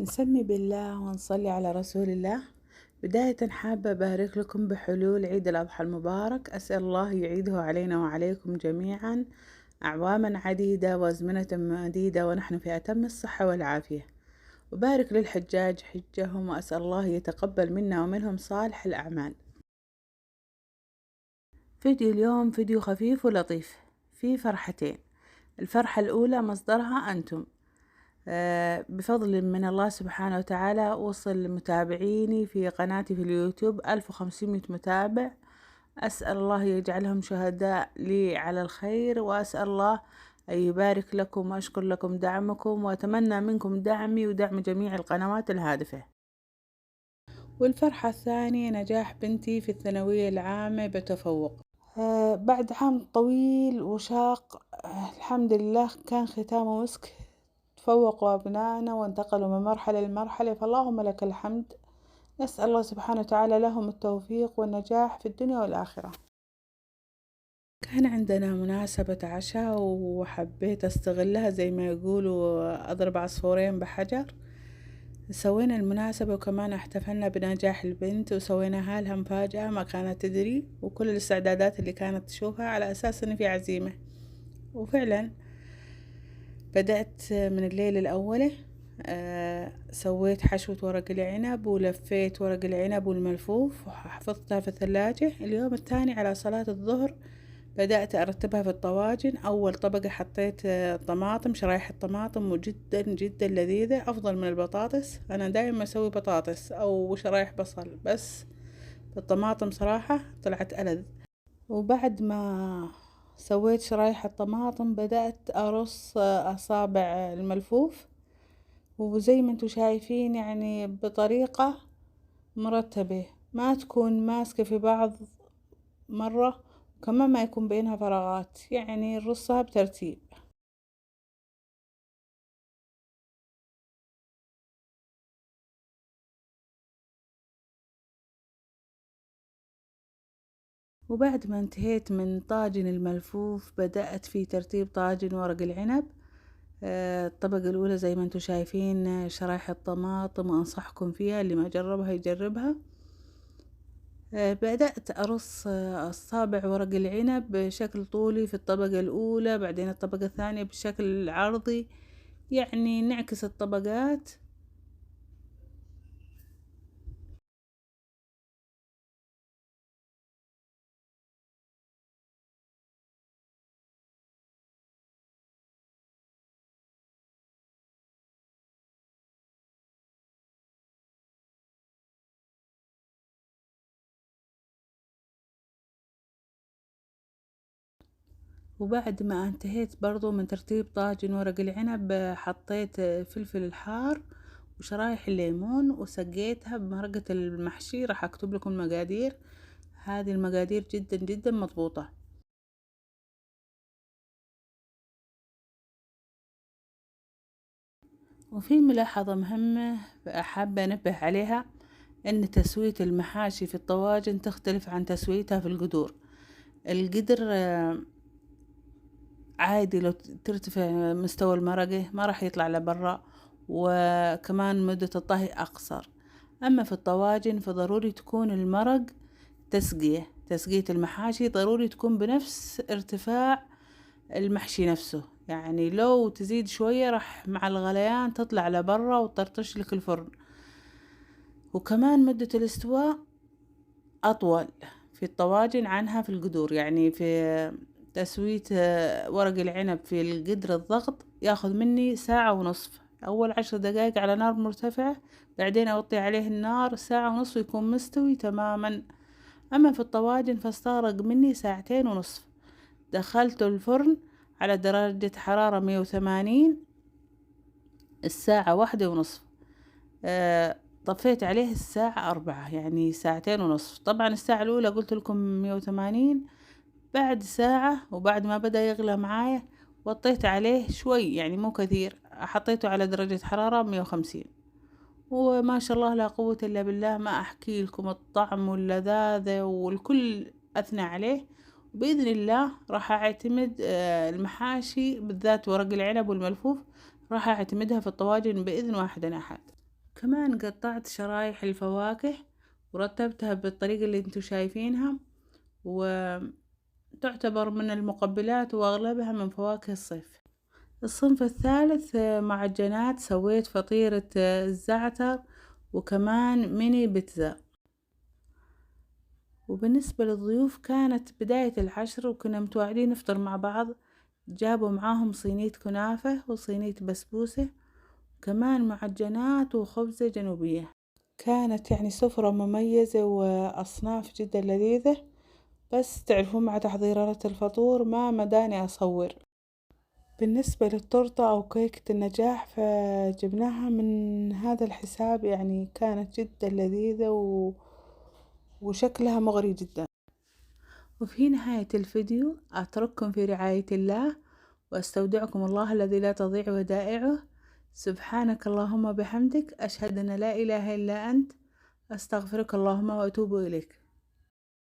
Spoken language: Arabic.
نسمي بالله ونصلي على رسول الله. بداية حابة أبارك لكم بحلول عيد الأضحى المبارك، أسأل الله يعيده علينا وعليكم جميعا أعواما عديدة وأزمنة مديدة ونحن في أتم الصحة والعافية. وبارك للحجاج حجهم، وأسأل الله يتقبل منا ومنهم صالح الأعمال. فيديو اليوم فيديو خفيف ولطيف، فيه فرحتين. الفرحة الأولى مصدرها أنتم، بفضل من الله سبحانه وتعالى وصل متابعيني في قناتي في اليوتيوب 1500 متابع. أسأل الله يجعلهم شهداء لي على الخير، وأسأل الله أن يبارك لكم، وأشكر لكم دعمكم، وأتمنى منكم دعمي ودعم جميع القنوات الهادفة. والفرحة الثانية نجاح بنتي في الثانوية العامة بتفوق. بعد عام طويل وشاق، الحمد لله كان ختامه مسك. تفوقوا أبنائنا وانتقلوا من مرحلة لمرحلة، فاللهم لك الحمد. نسأل الله سبحانه وتعالى لهم التوفيق والنجاح في الدنيا والآخرة. كان عندنا مناسبة عشاء وحبيت أستغلها، زي ما يقولوا أضرب عصفورين بحجر. سوينا المناسبة وكمان احتفلنا بنجاح البنت، وسويناها لها مفاجأة ما كانت تدري، وكل الاستعدادات اللي كانت تشوفها على أساس إن في عزيمة. وفعلا بدأت من الليلة الأولى. سويت حشوة ورق العنب ولفيت ورق العنب والملفوف وحفظتها في الثلاجة. اليوم الثاني على صلاة الظهر بدأت أرتبها في الطواجن. أول طبقة حطيت طماطم، شرايح الطماطم، وجدا جدا لذيذة، أفضل من البطاطس. أنا دايما أسوي بطاطس أو شرايح بصل، بس الطماطم صراحة طلعت ألذ. وبعد ما سويت شرايح الطماطم بدأت أرص أصابع الملفوف، وزي ما انتوا شايفين يعني بطريقة مرتبة، ما تكون ماسكة في بعض مرة، وكمان ما يكون بينها فراغات، يعني نرصها بترتيب. وبعد ما انتهيت من طاجن الملفوف بدأت في ترتيب طاجن ورق العنب. الطبقة الأولى زي ما انتوا شايفين شرايح الطماطم، وأنصحكم فيها اللي ما جربها يجربها. بدأت أرص أصابع ورق العنب بشكل طولي في الطبقة الأولى، بعدين الطبقة الثانية بشكل عرضي، يعني نعكس الطبقات. وبعد ما انتهيت برضو من ترتيب طاجن ورق العنب حطيت فلفل الحار وشرايح الليمون وسقيتها بمرقة المحشي. راح اكتب لكم المقادير، هذه المقادير جدا جدا مضبوطة. وفي ملاحظة مهمة حابة انبه عليها، ان تسوية المحاشي في الطواجن تختلف عن تسويتها في القدور. القدر عادي لو ترتفع مستوى المرقة ما راح يطلع لبرا، وكمان مدة الطهي أقصر. أما في الطواجن فضروري تكون المرق تسقية المحاشي ضروري تكون بنفس ارتفاع المحشي نفسه، يعني لو تزيد شوية راح مع الغليان تطلع لبرا وتطرطش لك الفرن. وكمان مدة الاستواء أطول في الطواجن عنها في القدور، يعني في تسوية ورق العنب في القدر الضغط ياخذ مني ساعة ونصف. أول 10 دقايق على نار مرتفعة، بعدين أوطي عليه النار ساعة ونصف يكون مستوي تماما. أما في الطواجن فاستغرق مني ساعتين ونصف. دخلته الفرن على درجة حرارة 180 الساعة 1:30. طفيت عليه الساعة 4، يعني ساعتين ونصف. طبعا الساعة الأولى قلت لكم 180، بعد ساعة وبعد ما بدأ يغلى معايا وطيت عليه شوي، يعني مو كثير، حطيته على درجة حرارة 150. وما شاء الله لا قوة إلا بالله، ما أحكي لكم الطعم واللذاذة والكل أثنى عليه. وبإذن الله راح أعتمد المحاشي بالذات ورق العنب والملفوف راح أعتمدها في الطواجن بإذن واحد أحد. كمان قطعت شرايح الفواكه ورتبتها بالطريقة اللي انتوا شايفينها، وتعتبر من المقبلات وأغلبها من فواكه الصيف. الصنف الثالث معجنات، سويت فطيرة الزعتر وكمان ميني بيتزا. وبالنسبة للضيوف كانت بداية العشر وكنا متواعدين نفطر مع بعض، جابوا معاهم صينية كنافة وصينية بسبوسة وكمان معجنات وخبزة جنوبية. كانت يعني سفرة مميزة وأصناف جدا لذيذة، بس تعرفون مع تحضيرات الفطور ما مداني أصور. بالنسبة للتورتة أو كيكة النجاح فجبناها من هذا الحساب، يعني كانت جدا لذيذة وشكلها مغري جدا. وفي نهاية الفيديو أترككم في رعاية الله، وأستودعكم الله الذي لا تضيع ودائعه. سبحانك اللهم بحمدك، أشهد أن لا إله إلا أنت، أستغفرك اللهم وأتوب إليك.